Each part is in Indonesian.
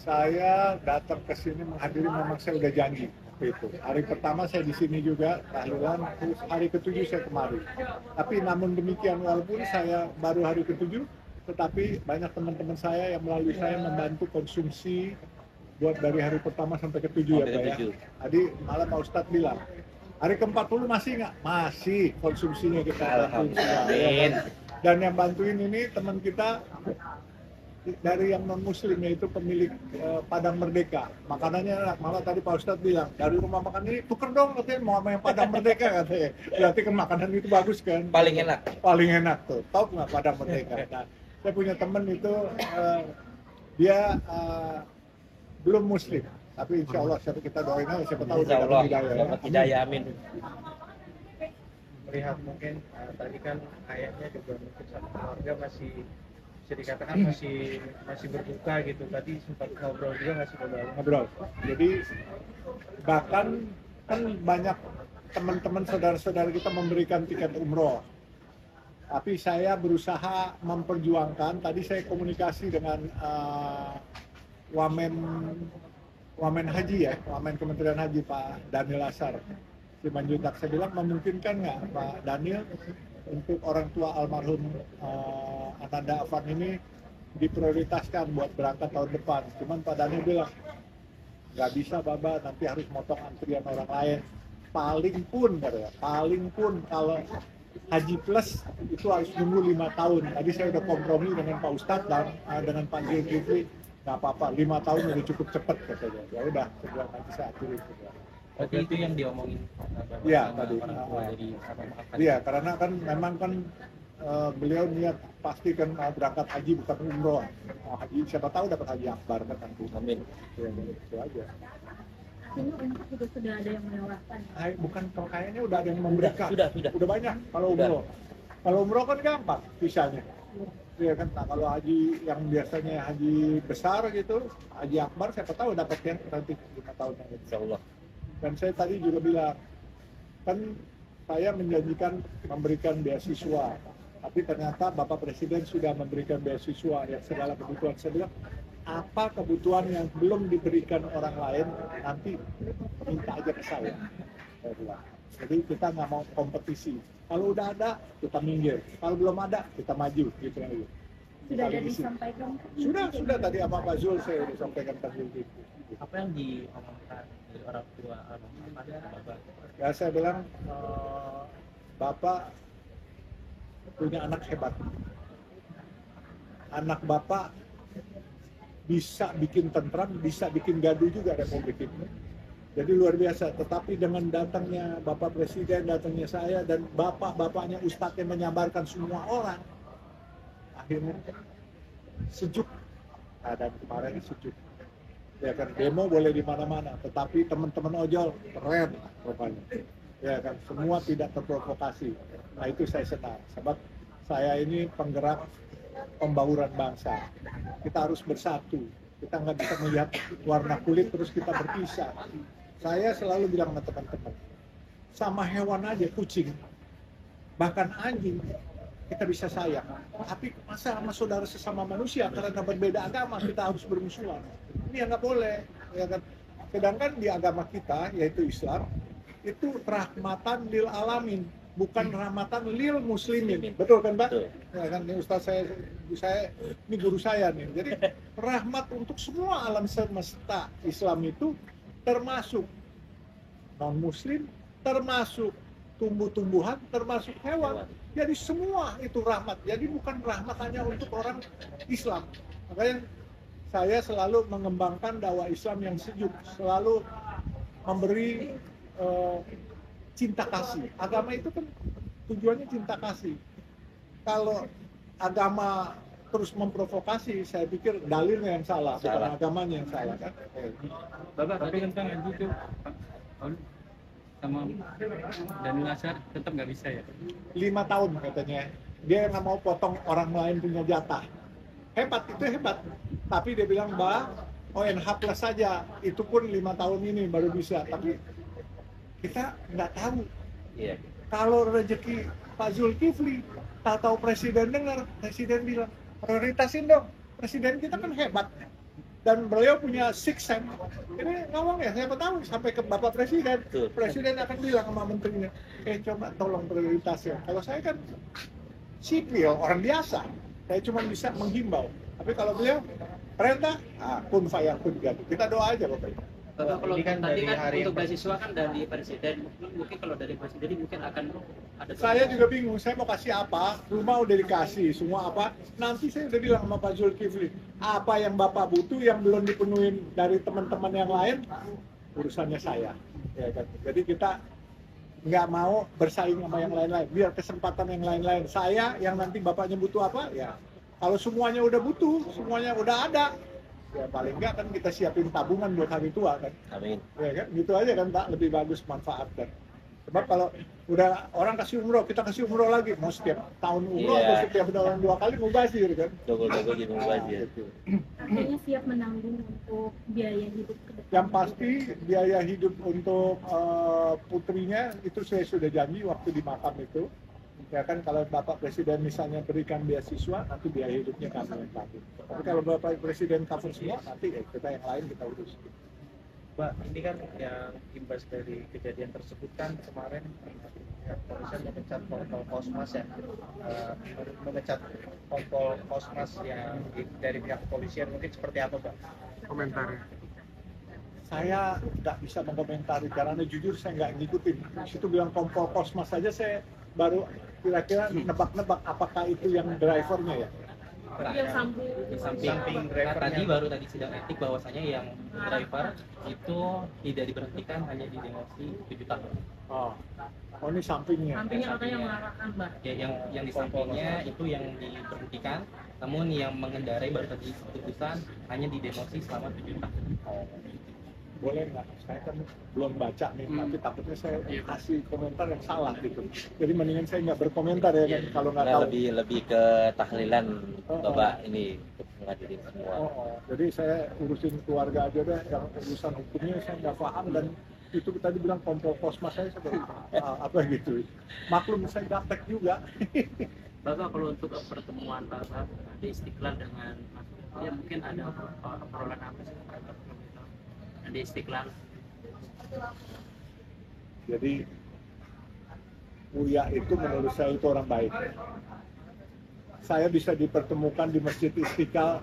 Saya datang ke sini menghadiri, memang saya udah janji waktu itu. Hari pertama saya di sini juga tahlilan, terus hari ketujuh saya kemari. Tapi namun demikian, walaupun saya baru hari ketujuh, tetapi banyak teman-teman saya yang melalui saya membantu konsumsi buat dari hari pertama sampai ketujuh ya Pak ya. Tadi malah Pak Ustadz bilang, hari ke-40 masih nggak? Masih konsumsinya kita bantu. Ya, dan yang bantuin ini teman kita dari yang non muslim, yaitu pemilik Padang Merdeka. Makanannya malah tadi Pak Ustadz bilang, dari rumah makan ini tuker dong katanya, mau sama yang Padang Merdeka katanya. Berarti kan makanan itu bagus kan, Paling enak. paling enak tuh, top nggak Padang Merdeka. Nah, saya punya teman itu dia belum muslim, tapi insya Allah kita doain aja, siapa tahu Insya Allah dapat hidayah, amin. Melihat mungkin tadi kan ayahnya juga mungkin sama keluarga masih bisa dikatakan masih berduka gitu. Tadi sempat ngobrol juga nggak sih ngobrol. Jadi bahkan kan banyak teman-teman saudara-saudara kita memberikan tiket umroh. Tapi saya berusaha memperjuangkan. Tadi saya komunikasi dengan Wamen Haji ya, Wamen Kementerian Haji Pak Daniel Asar Simanjuntak. Saya bilang, memungkinkan nggak Pak Daniel untuk orang tua almarhum Ananda Afan ini diprioritaskan buat berangkat tahun depan. Cuman Pak Daniel bilang, nggak bisa Baba, nanti harus motong antrian orang lain. Paling pun kalau Haji Plus itu harus nunggu 5 tahun. Tadi saya udah kompromi dengan Pak Ustadz dan dengan Pak Zulkifli, nggak apa-apa, 5 tahun udah cukup cepat katanya. Ya udah, segera nanti saya atur itu. Berarti itu yang diomongin Iya tadi. Iya, Iya, karena kan memang kan beliau niat pasti kan berangkat haji bukan umroh. Haji siapa tahu dapat haji akbar kan nanti. amin. Ya, itu aja. Ini untuk juga sudah ada yang menawarkan. Bukan, kalau kayaknya udah ada yang memberikan. Sudah. Udah banyak kalau umroh. Kalau umroh kan gampang visanya. Iya kan, nah, kalau haji yang biasanya haji besar gitu, haji akbar siapa tahu dapat yang nanti 5 tahun yang Insya Allah. Dan saya tadi juga bilang, kan saya menjanjikan memberikan beasiswa, tapi ternyata Bapak Presiden sudah memberikan beasiswa yang segala kebutuhan. Saya bilang, apa kebutuhan yang belum diberikan orang lain, nanti minta aja ke saya bilang. Jadi kita nggak mau kompetisi. Kalau udah ada, kita minggir. Kalau belum ada, kita maju. Gitu aja. Sudah ada disampaikan? Sudah tadi sama Pak Zul saya udah sampaikan ke Zul gitu. Apa yang diomongkan dari orang tua Bapak? Ya saya bilang, Bapak punya anak hebat. Anak Bapak bisa bikin tentram, bisa bikin gaduh juga Republik ini. Jadi luar biasa. Tetapi dengan datangnya Bapak Presiden, datangnya saya, dan bapak-bapaknya Ustadz yang menyabarkan semua orang, akhirnya sejuk. Nah, dan kemarin sejuk. Ya kan, demo boleh di mana-mana, tetapi teman-teman ojol keren rupanya. Ya kan, semua tidak terprovokasi. Nah itu saya senang, sebab saya ini penggerak pembauran bangsa. Kita harus bersatu. Kita nggak bisa melihat warna kulit terus kita berpisah. Saya selalu bilang sama teman-teman, sama hewan aja, kucing, bahkan anjing, kita bisa sayang. Tapi masa sama saudara sesama manusia karena berbeda agama kita harus bermusuhan? Ini yang nggak boleh. Ya kan? Sedangkan di agama kita, yaitu Islam, itu rahmatan lil alamin, bukan rahmatan lil muslimin. Betul kan, Pak? Ya kan, ini Ustaz saya ini guru saya nih. Jadi rahmat untuk semua alam semesta. Islam itu termasuk non-muslim, termasuk tumbuh-tumbuhan, termasuk hewan. Jadi semua itu rahmat. Jadi bukan rahmat hanya untuk orang Islam. Makanya saya selalu mengembangkan dakwah Islam yang sejuk, selalu memberi cinta kasih. Agama itu kan tujuannya cinta kasih. Kalau agama terus memprovokasi, saya pikir dalilnya yang salah. Bukan agamanya yang salah kan. Bapak, tapi tentang haji itu sama Daniel Asar tetap nggak bisa ya? 5 tahun katanya. Dia nggak mau potong orang lain punya jatah. Hebat, itu hebat. Tapi dia bilang, Mbak, ONH plus saja. Itu pun 5 tahun ini baru bisa. Tapi kita nggak tahu. Iya. Kalau rezeki Pak Zulkifli, tahu Presiden dengar, Presiden bilang, prioritasin dong. Presiden kita kan hebat. dan beliau punya six sense. Ini ngomong ya, siapa tahu sampai ke Bapak Presiden. Betul. Presiden akan bilang sama menterinya, coba tolong prioritasnya. Kalau saya kan sipil, orang biasa, saya cuma bisa menghimbau. Tapi kalau beliau perintah, kun fayakun gitu. Kita doa aja Bapak. Bapak, kalau Ini kan tadi dari kan hari untuk yang beasiswa kan dari presiden, mungkin kalau dari presiden mungkin akan ada. Saya juga bingung, saya mau kasih apa, rumah udah dikasih, semua apa. Nanti saya udah bilang sama Pak Zulkifli, apa yang Bapak butuh yang belum dipenuhin dari teman-teman yang lain, urusannya saya. Ya kan? Jadi kita nggak mau bersaing sama yang lain-lain, biar kesempatan yang lain-lain. Saya yang nanti Bapaknya butuh apa, ya kalau semuanya udah butuh, semuanya udah ada, ya paling nggak kan kita siapin tabungan buat hari tua kan. Amin. Ya kan, gitu aja kan Pak, lebih bagus manfaatkan. Sebab kalau udah orang kasih umroh, kita kasih umroh lagi, mau setiap tahun umroh Iya. atau setiap tahun 2 kali mau basir kan. Dogo-dogo jadi mubazir. Gitu. Akhirnya siap menanggung untuk biaya hidup ke depan. Yang pasti biaya hidup untuk putrinya itu saya sudah janji waktu di makam itu. Ya kan kalau Bapak Presiden misalnya berikan beasiswa, nanti biaya hidupnya kami yang tanggung. Tapi kalau Bapak Presiden cover semua, nanti kita yang lain kita urus. Pak, ini kan yang imbas dari kejadian tersebut kan kemarin pihak polisian memecat Kompol Kosmas ya, memecat Kompol Kosmas yang dari pihak kepolisian, mungkin seperti apa Pak? Komentarnya. Saya nggak bisa mengomentari karena jujur saya nggak ngikutin. Di situ bilang Kompol Kosmas saja saya baru kira-kira nebak-nebak apakah itu yang drivernya ya. Yang sambung. Di Samping drivernya. tadi baru tadi sidang etik bahwasanya yang driver itu tidak diberhentikan, hanya didemosi 7 tahun. Oh ini sampingnya. Sampingnya katanya mengarahkan Mbak. Ya, yang di sampingnya itu yang diberhentikan, namun yang mengendarai baru tadi keputusan hanya didemosi selama 7 tahun. Boleh nggak? Saya kan belum baca nih, tapi takutnya saya kasih komentar yang salah gitu. Jadi mendingan saya nggak berkomentar ya kan, kalau nggak Karena tahu. lebih ke tahlilan Oh, Bapak ini untuk menghadirin semua. Jadi saya urusin keluarga aja deh, yang urusan hukumnya saya nggak paham dan itu tadi bilang Kompol Kosmas saya seperti apa gitu. Maklum saya gaptek juga. Bapak, kalau untuk pertemuan Bapak di Istiqlal dengan Mas ya mungkin ada obrolan apa sih di Istiqlal? Jadi Uya itu menurut saya itu orang baik. Saya bisa dipertemukan di Masjid Istiqlal,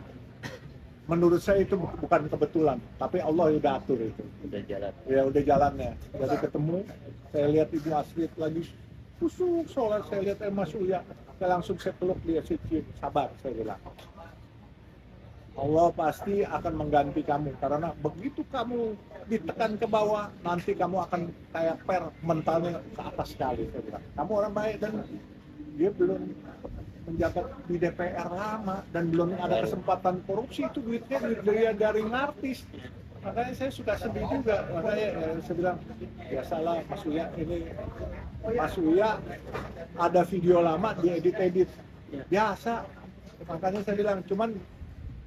menurut saya itu bukan kebetulan, tapi Allah udah atur itu. Udah jalan. Ya udah jalannya. Jadi ketemu, saya lihat Ibu Asrid lagi kusuk sholat, saya lihat Mas Uya, saya langsung saya peluk dia, sabar, saya bilang. Allah pasti akan mengganti kamu karena begitu kamu ditekan ke bawah nanti kamu akan kayak per mentalnya ke atas sekali. Saya bilang. Kamu orang baik dan dia belum menjabat di DPR lama dan belum ada kesempatan korupsi, itu duitnya duit dari artis. Makanya saya suka sedih juga, makanya saya bilang biasalah Mas Uya ini, Mas Uya ada video lama diedit-edit biasa, makanya saya bilang cuman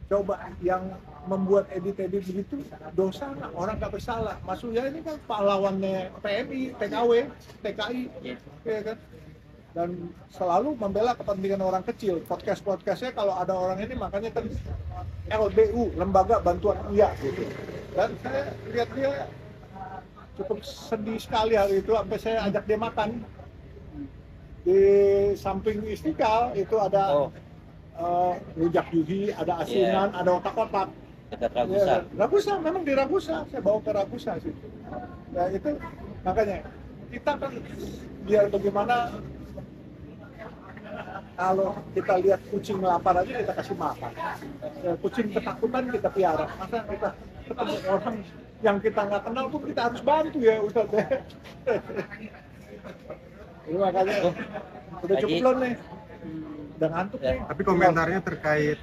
coba yang membuat edit-edit begitu dosa nggak? Orang nggak bersalah. Mas Uya ini kan pahlawannya PMI, TKW, TKI, ya kan? Dan selalu membela kepentingan orang kecil. Podcastnya kalau ada orang ini makanya kan LBU, Lembaga Bantuan Uya gitu. Dan saya lihat dia cukup sedih sekali hari itu, sampai saya ajak dia makan di samping Istiqlal itu ada. Rujak juhi, ada asinan, ada otak-otak. Dekat Ragusa. Ya, Ragusa, memang di Ragusa, saya bawa ke Ragusa situ. Ya itu makanya kita kan biar bagaimana kalau kita lihat kucing lapar aja kita kasih makan. Ya, kucing ketakutan kita piara. Masa kita ketemu orang yang kita nggak kenal pun kita harus bantu ya Ustaz. Jadi makanya udah cukup belum nih. Udah ngantuk nih. Tapi komentarnya terkait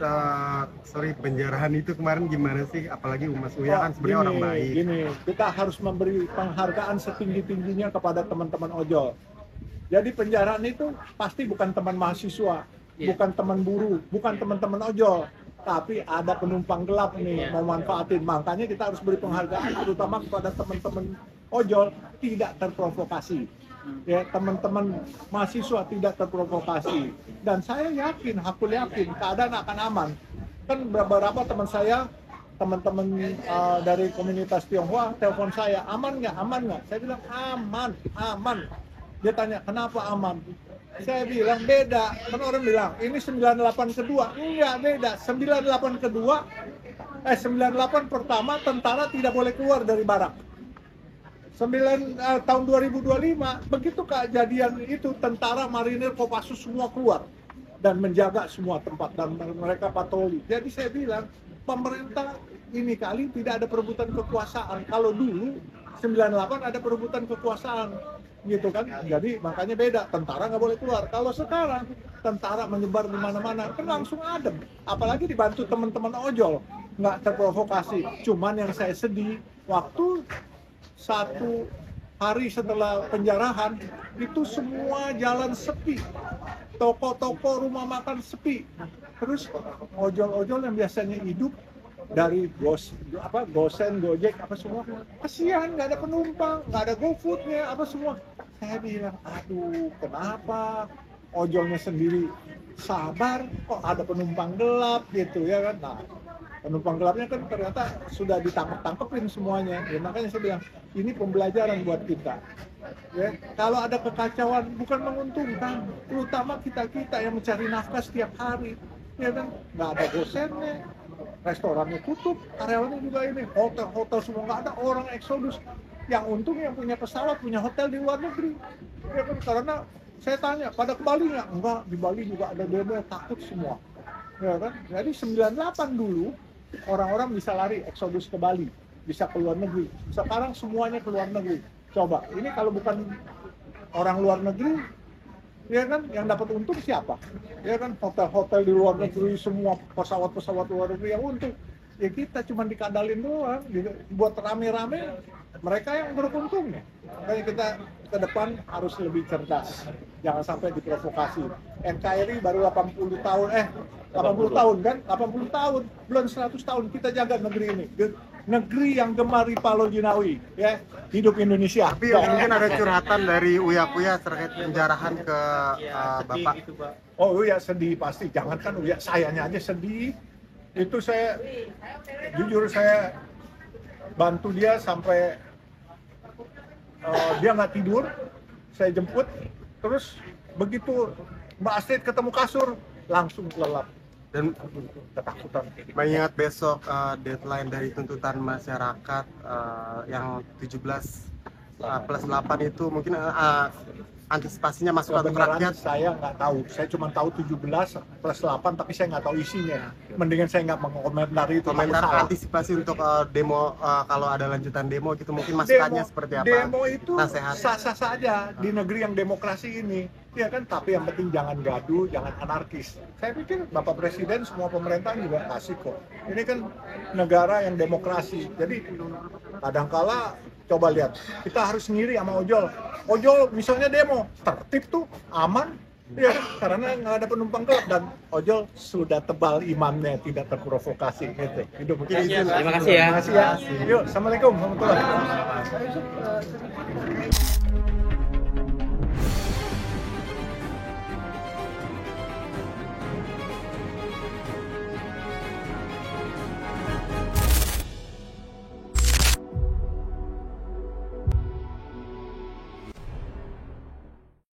penjarahan itu kemarin gimana sih? Apalagi Mas Uya kan sebenarnya orang baik. Gini, kita harus memberi penghargaan setinggi-tingginya kepada teman-teman ojol. Jadi penjaraan itu pasti bukan teman mahasiswa, bukan teman buruh, bukan teman-teman ojol, tapi ada penumpang gelap nih mau manfaatin. Makanya kita harus beri penghargaan terutama kepada teman-teman ojol tidak terprovokasi. Ya, teman-teman mahasiswa tidak terprovokasi dan saya yakin, aku yakin keadaan akan aman. Kan beberapa teman saya teman-teman dari komunitas Tionghoa telepon saya, aman nggak? Saya bilang aman. Dia tanya, kenapa aman? Saya bilang beda, kan orang bilang ini 98 kedua, enggak beda. 98 kedua, 98 pertama tentara tidak boleh keluar dari barak. Tahun 2025 begitu kejadian itu tentara marinir Kopassus semua keluar dan menjaga semua tempat dan mereka patroli. Jadi saya bilang pemerintah ini kali tidak ada perebutan kekuasaan. Kalau dulu 98 ada perebutan kekuasaan gitu kan, jadi makanya beda, tentara nggak boleh keluar. Kalau sekarang tentara menyebar di mana-mana kan langsung adem, apalagi dibantu teman-teman ojol, nggak terprovokasi. Cuman yang saya sedih waktu 1 hari setelah penjarahan itu semua jalan sepi, toko-toko, rumah makan sepi, terus ojol-ojol yang biasanya hidup dari Gosen, Gojek, apa semua, kasihan, nggak ada penumpang, nggak ada GoFood-nya, apa semua. Saya bilang, aduh, kenapa ojolnya sendiri sabar, kok ada penumpang gelap gitu ya kan? Nah, penumpang gelapnya kan ternyata sudah ditangkep-tangkepin semuanya. Ya, makanya saya bilang, ini pembelajaran buat kita. Ya, kalau ada kekacauan bukan menguntungkan, terutama kita yang mencari nafkah setiap hari. Ya kan, nggak ada gosennya, restorannya tutup, karyawannya juga ini, hotel semua nggak ada, orang eksodus. Yang untung yang punya pesawat, punya hotel di luar negeri. Ya kan, karena saya tanya, pada ke Bali nggak? Enggak, di Bali juga ada demo, takut semua. Ya kan, jadi 98 dulu orang-orang bisa lari eksodus ke Bali, bisa ke luar negeri. Sekarang semuanya ke luar negeri. Coba, ini kalau bukan orang luar negeri, ya kan, yang dapat untung siapa? Ya kan, hotel-hotel di luar negeri, semua pesawat-pesawat luar negeri yang untung. Ya kita cuma dikadalin doang, buat rame-rame, mereka yang beruntung. Makanya kita ke depan harus lebih cerdas, jangan sampai diprovokasi. NKRI baru 80 tahun, 80 tahun kan? 80 tahun, belum 100 tahun kita jaga negeri ini. Negeri yang gemari Palo Jinawi, ya, hidup Indonesia. Tapi mungkin ada curhatan dari Uya terkait penjarahan ke Bapak. Gitu, Pak. Oh Uya sedih pasti, jangankan Uya, sayanya aja sedih. Itu saya, jujur saya bantu dia sampai dia nggak tidur, saya jemput, terus begitu Mbak Astrid ketemu kasur, langsung lelap. Dan Ketakutan. mengingat besok deadline dari tuntutan masyarakat yang 17 plus 8 itu mungkin antisipasinya masukan untuk Kebenaran rakyat. saya nggak tahu, saya cuma tahu 17 plus 8 tapi saya nggak tahu isinya. Mendingan saya nggak mengomentari itu. Komentar takut salah. antisipasi untuk demo, kalau ada lanjutan demo gitu, mungkin masukannya seperti apa? Demo itu Nasihat. sah-sah saja di negeri yang demokrasi ini, ya kan. Tapi yang penting jangan gaduh, jangan anarkis. Saya pikir Bapak Presiden, semua pemerintahan juga kasih kok. Ini kan negara yang demokrasi. Jadi kadangkala coba lihat, kita harus ngiri sama ojol. Ojol misalnya demo, tertib tuh, aman. Ya, karena nggak ada penumpang gelap dan ojol sudah tebal imannya, tidak terprovokasi gitu. Hidup Mungkin itu. Terima kasih ya. Terima kasih ya. Yuk, assalamualaikum warahmatullahi wabarakatuh.